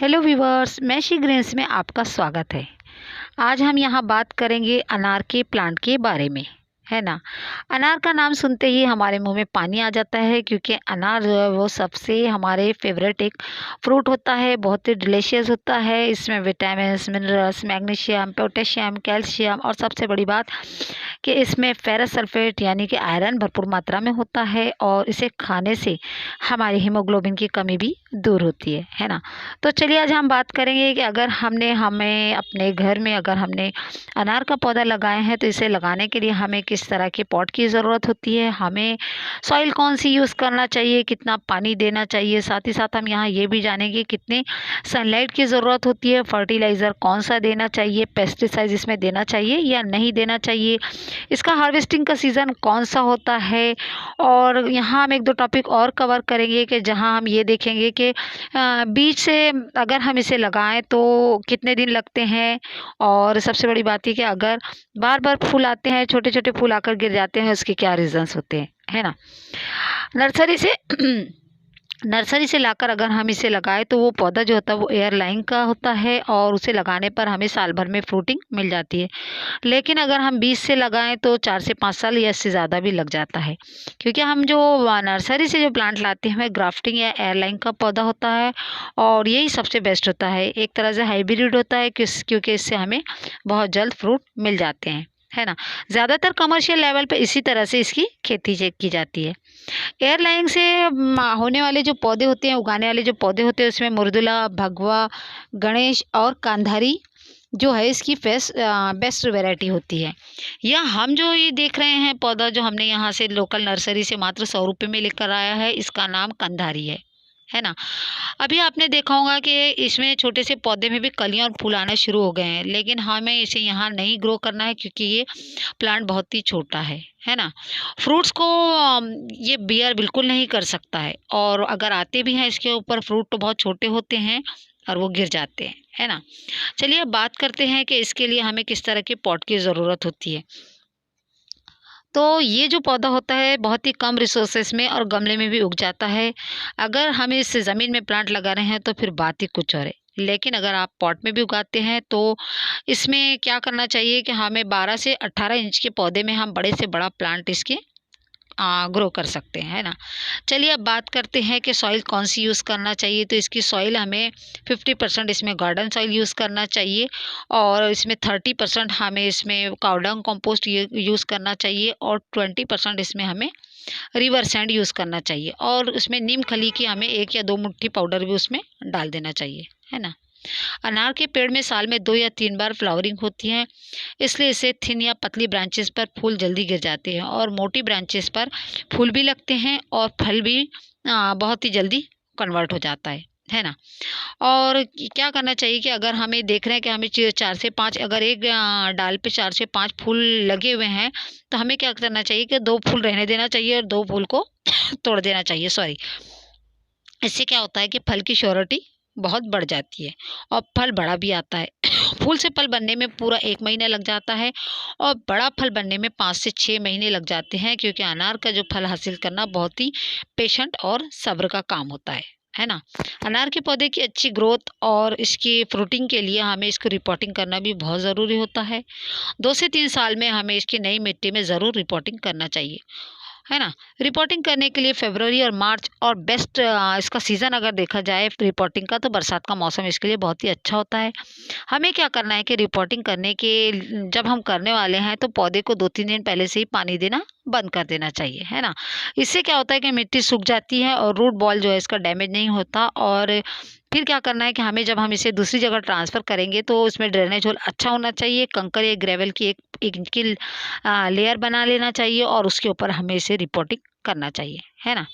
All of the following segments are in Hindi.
हेलो व्यूवर्स, मैं शी ग्रेन्स में आपका स्वागत है। आज हम यहाँ बात करेंगे अनार के प्लांट के बारे में, है ना। अनार का नाम सुनते ही हमारे मुंह में पानी आ जाता है क्योंकि अनार जो है वो सबसे हमारे फेवरेट एक फ्रूट होता है। बहुत ही डिलीशियस होता है। इसमें vitamins, minerals, magnesium, potassium, calcium और सबसे बड़ी बात कि इसमें फेरस सल्फेट यानी कि आयरन भरपूर मात्रा में होता है और इसे खाने से हमारी हीमोग्लोबिन की कमी भी दूर होती है ना। तो चलिए आज हम बात करेंगे कि अगर हमें अपने घर में अगर हमने अनार का पौधा लगाए हैं तो इसे लगाने के लिए हमें किस तरह के पॉट की ज़रूरत होती है, हमें सॉइल कौन सी यूज़ करना चाहिए, कितना पानी देना चाहिए। साथ ही साथ हम यहाँ ये भी जानेंगे कितने सनलाइट की ज़रूरत होती है, फर्टिलाइज़र कौन सा देना चाहिए, पेस्टिसाइड इसमें देना चाहिए या नहीं देना चाहिए, इसका हार्वेस्टिंग का सीज़न कौन सा होता है। और यहाँ हम एक दो टॉपिक और कवर करेंगे कि जहाँ हम ये देखेंगे कि बीज से अगर हम इसे लगाएं तो कितने दिन लगते हैं। और सबसे बड़ी बात है कि अगर बार बार फूल आते हैं, छोटे छोटे फूल आकर गिर जाते हैं, उसके क्या रीजंस होते हैं, है ना। नर्सरी से नर्सरी से लाकर अगर हम इसे लगाएं तो वो पौधा जो होता है वो एयर लाइन का होता है और उसे लगाने पर हमें साल भर में फ्रूटिंग मिल जाती है। लेकिन अगर हम बीज से लगाएं तो 4 से 5 साल या इससे ज़्यादा भी लग जाता है क्योंकि हम जो नर्सरी से जो प्लांट लाते हैं हमें ग्राफ्टिंग या एयरलाइन का पौधा होता है और यही सबसे बेस्ट होता है। एक तरह से हाइब्रिड होता है क्योंकि इससे हमें बहुत जल्द फ्रूट मिल जाते हैं, है ना। ज़्यादातर कमर्शियल लेवल पे इसी तरह से इसकी खेती की जाती है। एयरलाइन से होने वाले जो पौधे होते हैं, उगाने वाले जो पौधे होते हैं उसमें मुर्दुला, भगवा, गणेश और कांधारी जो है इसकी बेस्ट वैरायटी होती है। या हम जो ये देख रहे हैं पौधा जो हमने यहाँ से लोकल नर्सरी से मात्र 100 रुपये में लेकर आया है, इसका नाम कंधारी है ना। अभी आपने देखा होगा कि इसमें छोटे से पौधे में भी कलियां और फूल आना शुरू हो गए हैं, लेकिन हमें इसे यहाँ नहीं ग्रो करना है क्योंकि ये प्लांट बहुत ही छोटा है ना। फ्रूट्स को ये बियर बिल्कुल नहीं कर सकता है और अगर आते भी हैं इसके ऊपर फ्रूट तो बहुत छोटे होते हैं और वो गिर जाते हैं, है ना। चलिए अब बात करते हैं कि इसके लिए हमें किस तरह के पॉट की ज़रूरत होती है। तो ये जो पौधा होता है बहुत ही कम रिसोर्सेस में और गमले में भी उग जाता है। अगर हम इस ज़मीन में प्लांट लगा रहे हैं तो फिर बात ही कुछ और है। लेकिन अगर आप पॉट में भी उगाते हैं तो इसमें क्या करना चाहिए कि हमें 12 से 18 इंच के पौधे में हम बड़े से बड़ा प्लांट इसके ग्रो कर सकते हैं, है ना। चलिए अब बात करते हैं कि सॉइल कौन सी यूज़ करना चाहिए। तो इसकी सॉइल हमें 50% इसमें गार्डन सॉइल यूज़ करना चाहिए और इसमें 30% हमें इसमें कावडंग कंपोस्ट यूज़ करना चाहिए और 20% इसमें हमें रिवर सैंड यूज़ करना चाहिए और उसमें नीम खली की हमें 1 या 2 मुट्ठी पाउडर भी उसमें डाल देना चाहिए, है ना। अनार के पेड़ में साल में 2 या 3 बार फ्लावरिंग होती है, इसलिए इसे थिन या पतली ब्रांचेस पर फूल जल्दी गिर जाते हैं और मोटी ब्रांचेस पर फूल भी लगते हैं और फल भी बहुत ही जल्दी कन्वर्ट हो जाता है ना। और क्या करना चाहिए कि अगर हमें देख रहे हैं कि हमें 4 से 5 अगर एक डाल पे 4 से 5 फूल लगे हुए हैं तो हमें क्या करना चाहिए कि 2 फूल रहने देना चाहिए और 2 फूल को तोड़ देना चाहिए, सॉरी। इससे क्या होता है कि फल की श्योरिटी बहुत बढ़ जाती है और फल बड़ा भी आता है। फूल से फल बनने में पूरा 1 महीना लग जाता है और बड़ा फल बनने में 5 से 6 महीने लग जाते हैं क्योंकि अनार का जो फल हासिल करना बहुत ही पेशेंट और सब्र का काम होता है ना। अनार के पौधे की अच्छी ग्रोथ और इसकी फ्रूटिंग के लिए हमें इसको रिपोर्टिंग करना भी बहुत ज़रूरी होता है। 2 से 3 साल में हमें इसकी नई मिट्टी में ज़रूर रिपोर्टिंग करना चाहिए, है ना। रिपोर्टिंग करने के लिए फरवरी और मार्च और बेस्ट इसका सीज़न अगर देखा जाए रिपोर्टिंग का तो बरसात का मौसम इसके लिए बहुत ही अच्छा होता है। हमें क्या करना है कि रिपोर्टिंग करने के जब हम करने वाले हैं तो पौधे को 2-3 दिन पहले से ही पानी देना बंद कर देना चाहिए, है ना। इससे क्या होता है कि मिट्टी सूख जाती है और रूट बॉल जो है इसका डैमेज नहीं होता। और फिर क्या करना है कि हमें जब हम इसे दूसरी जगह ट्रांसफ़र करेंगे तो उसमें ड्रेनेज होल अच्छा होना चाहिए। कंकर या ग्रेवल की एक इंच की लेयर बना लेना चाहिए और उसके ऊपर हमें इसे रिपोर्टिंग करना चाहिए, है ना।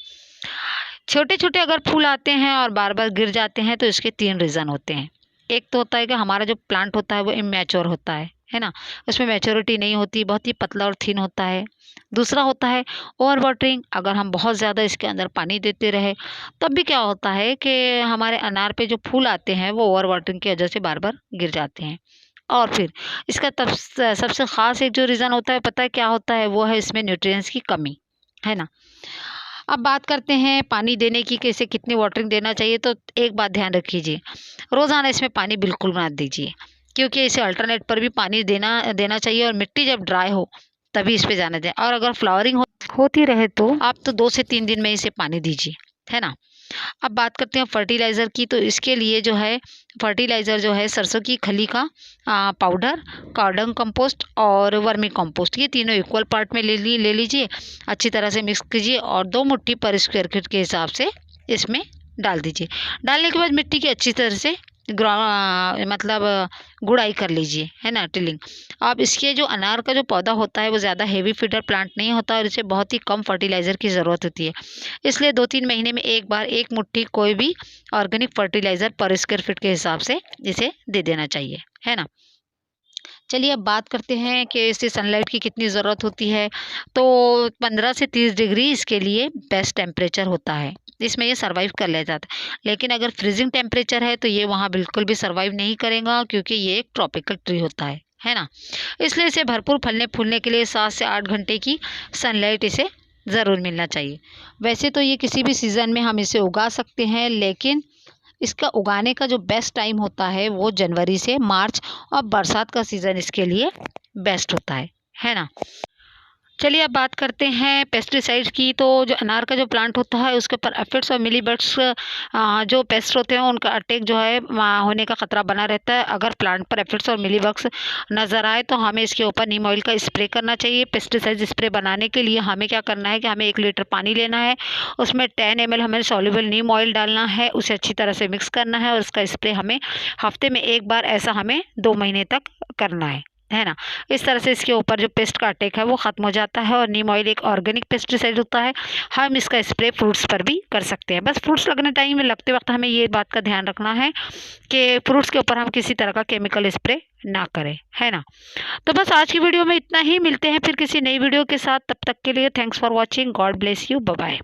छोटे-छोटे अगर फूल आते हैं और बार-बार गिर जाते हैं तो इसके 3 रीज़न होते हैं। एक तो होता है कि हमारा जो प्लांट होता है वो इमैच्योर होता है ना? उसमें मैच्योरिटी नहीं होती, बहुत ही पतला और थिन होता है। दूसरा होता है ओवर वाटरिंग, अगर हम बहुत ज़्यादा इसके अंदर पानी देते रहे तब भी क्या होता है कि हमारे अनार पे जो फूल आते हैं वो ओवर वाटरिंग की वजह से बार-बार गिर जाते हैं। और फिर इसका सबसे ख़ास एक जो रीज़न होता है पता है क्या होता है? वो है इसमें न्यूट्रिएंट्स की कमी, है ना? अब बात करते हैं पानी देने की, कि इसे कितनी वाटरिंग देना चाहिए। तो एक बात ध्यान रखिए, रोज़ाना इसमें पानी बिल्कुल मत दीजिए, क्योंकि इसे अल्टरनेट पर भी पानी देना देना चाहिए, और मिट्टी जब ड्राई हो तभी इस पे जाने दें। और अगर फ्लावरिंग होती रहे तो आप तो 2 से 3 दिन में इसे पानी दीजिए, है ना। अब बात करते हैं फर्टिलाइज़र की। तो इसके लिए जो है फर्टिलाइज़र जो है सरसों की खली का पाउडर, कार्डन कंपोस्ट और वर्मी कंपोस्ट, ये तीनों इक्वल पार्ट में ले लीजिए। अच्छी तरह से मिक्स कीजिए और 2 मुट्ठी पर स्क्वायर फीट के हिसाब से इसमें डाल दीजिए। डालने के बाद मिट्टी की अच्छी तरह से मतलब गुड़ाई कर लीजिए, है ना, टिलिंग। अब इसके जो अनार का जो पौधा होता है वो ज़्यादा हेवी फीडर प्लांट नहीं होता, और इसे बहुत ही कम फर्टिलाइज़र की ज़रूरत होती है। इसलिए 2-3 महीने में एक बार 1 मुट्ठी कोई भी ऑर्गेनिक फर्टिलाइज़र पर स्क्वायर फीट के हिसाब से इसे दे देना चाहिए, है ना। चलिए अब बात करते हैं कि इसे सनलाइट की कितनी ज़रूरत होती है। तो 15 से 30 डिग्री इसके लिए बेस्ट टेम्परेचर होता है, इसमें ये सर्वाइव कर ले जाता है। लेकिन अगर फ्रीजिंग टेम्परेचर है तो ये वहाँ बिल्कुल भी सर्वाइव नहीं करेगा, क्योंकि ये एक ट्रॉपिकल ट्री होता है ना। इसलिए इसे भरपूर फलने फूलने के लिए 7 से 8 घंटे की सनलाइट इसे ज़रूर मिलना चाहिए। वैसे तो ये किसी भी सीज़न में हम इसे उगा सकते हैं, लेकिन इसका उगाने का जो बेस्ट टाइम होता है वो जनवरी से मार्च, और बरसात का सीज़न इसके लिए बेस्ट होता है ना। चलिए अब बात करते हैं पेस्टिसाइड्स की। तो जो अनार का जो प्लांट होता है उसके ऊपर एफिड्स और मिलीबग्स जो पेस्ट होते हैं उनका अटैक जो है होने का खतरा बना रहता है। अगर प्लांट पर एफिड्स और मिलीबग्स नज़र आए तो हमें इसके ऊपर नीम ऑयल का स्प्रे करना चाहिए। पेस्टिसाइड स्प्रे बनाने के लिए हमें क्या करना है कि हमें 1 लीटर पानी लेना है, उसमें 10 ml हमें सॉल्युबल नीम ऑयल डालना है, उसे अच्छी तरह से मिक्स करना है, और उसका स्प्रे हमें हफ्ते में 1 बार, ऐसा हमें 2 महीने तक करना है ना। इस तरह से इसके ऊपर जो पेस्ट का अटैक है वो ख़त्म हो जाता है। और नीम ऑयल एक ऑर्गेनिक पेस्टिसाइड होता है, हम इसका स्प्रे फ्रूट्स पर भी कर सकते हैं। बस फ्रूट्स लगने टाइम में लगते वक्त हमें ये बात का ध्यान रखना है कि फ्रूट्स के ऊपर हम किसी तरह का केमिकल स्प्रे ना करें, है ना। तो बस आज की वीडियो में इतना ही, मिलते हैं फिर किसी नई वीडियो के साथ। तब तक के लिए thanks for watching, God bless you, bye bye.